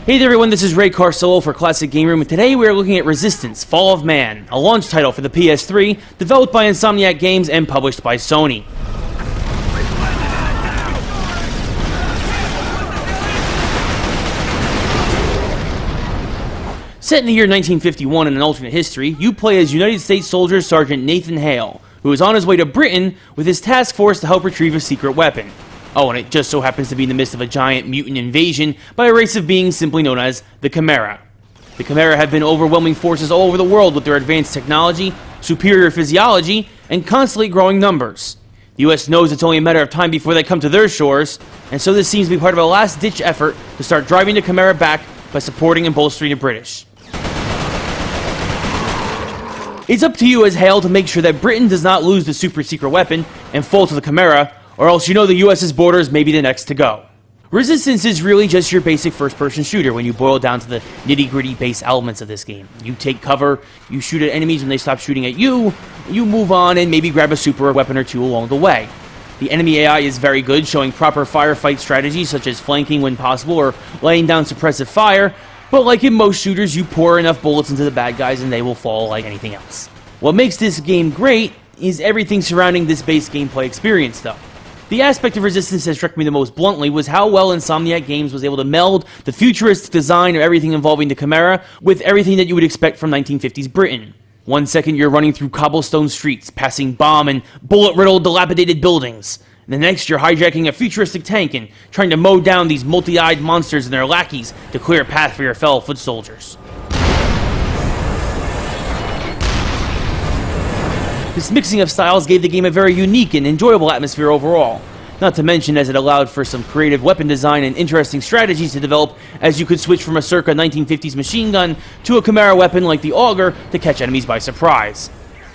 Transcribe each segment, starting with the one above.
Hey there everyone, this is Ray Carcillo for Classic Game Room, and today we are looking at Resistance: Fall of Man, a launch title for the PS3, developed by Insomniac Games and published by Sony. Set in the year 1951 in an alternate history, you play as United States soldier Sergeant Nathan Hale, who is on his way to Britain with his task force to help retrieve a secret weapon. Oh, and it just so happens to be in the midst of a giant mutant invasion by a race of beings simply known as the Chimera. The Chimera have been overwhelming forces all over the world with their advanced technology, superior physiology, and constantly growing numbers. The US knows it's only a matter of time before they come to their shores, and so this seems to be part of a last-ditch effort to start driving the Chimera back by supporting and bolstering the British. It's up to you as Hale to make sure that Britain does not lose the super-secret weapon and fall to the Chimera, or else you know the US's borders may be the next to go. Resistance is really just your basic first-person shooter when you boil down to the nitty-gritty base elements of this game. You take cover, you shoot at enemies when they stop shooting at you, you move on and maybe grab a super weapon or two along the way. The enemy AI is very good, showing proper firefight strategies such as flanking when possible or laying down suppressive fire, but like in most shooters, you pour enough bullets into the bad guys and they will fall like anything else. What makes this game great is everything surrounding this base gameplay experience though. The aspect of Resistance that struck me the most bluntly was how well Insomniac Games was able to meld the futuristic design of everything involving the Chimera with everything that you would expect from 1950s Britain. One second you're running through cobblestone streets, passing bomb and bullet-riddled dilapidated buildings. And the next you're hijacking a futuristic tank and trying to mow down these multi-eyed monsters and their lackeys to clear a path for your fellow foot soldiers. This mixing of styles gave the game a very unique and enjoyable atmosphere overall, not to mention as it allowed for some creative weapon design and interesting strategies to develop as you could switch from a circa 1950s machine gun to a Chimera weapon like the Auger to catch enemies by surprise.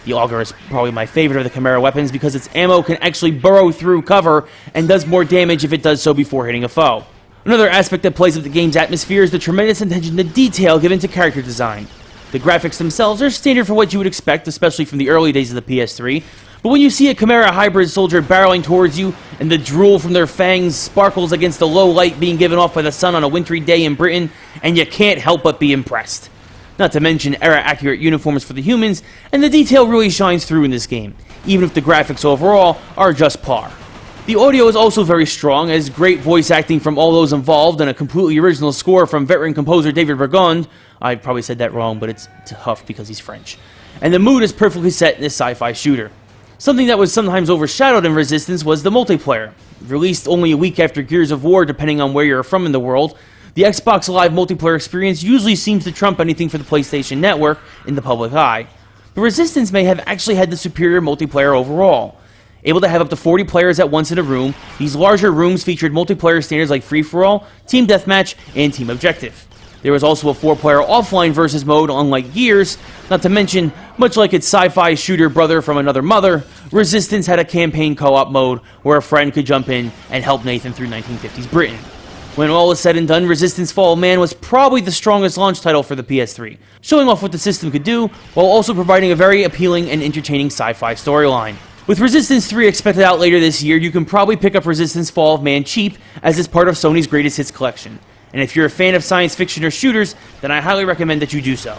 The Auger is probably my favorite of the Chimera weapons because its ammo can actually burrow through cover and does more damage if it does so before hitting a foe. Another aspect that plays with the game's atmosphere is the tremendous attention to detail given to character design. The graphics themselves are standard for what you would expect, especially from the early days of the PS3, but when you see a Chimera hybrid soldier barreling towards you, and the drool from their fangs sparkles against the low light being given off by the sun on a wintry day in Britain, and you can't help but be impressed. Not to mention era-accurate uniforms for the humans, and the detail really shines through in this game, even if the graphics overall are just par. The audio is also very strong, as great voice acting from all those involved and a completely original score from veteran composer David Burgund. I probably said that wrong, but it's tough because he's French. And the mood is perfectly set in this sci-fi shooter. Something that was sometimes overshadowed in Resistance was the multiplayer. Released only a week after Gears of War depending on where you're from in the world, the Xbox Live multiplayer experience usually seems to trump anything for the PlayStation Network in the public eye. But Resistance may have actually had the superior multiplayer overall. Able to have up to 40 players at once in a room, these larger rooms featured multiplayer standards like Free-for-All, Team Deathmatch, and Team Objective. There was also a 4-player offline versus mode, unlike Gears, not to mention, much like its sci-fi shooter brother from another mother, Resistance had a campaign co-op mode where a friend could jump in and help Nathan through 1950s Britain. When all is said and done, Resistance: Fall of Man was probably the strongest launch title for the PS3, showing off what the system could do, while also providing a very appealing and entertaining sci-fi storyline. With Resistance 3 expected out later this year, you can probably pick up Resistance: Fall of Man cheap, as it's part of Sony's greatest hits collection. And if you're a fan of science fiction or shooters, then I highly recommend that you do so.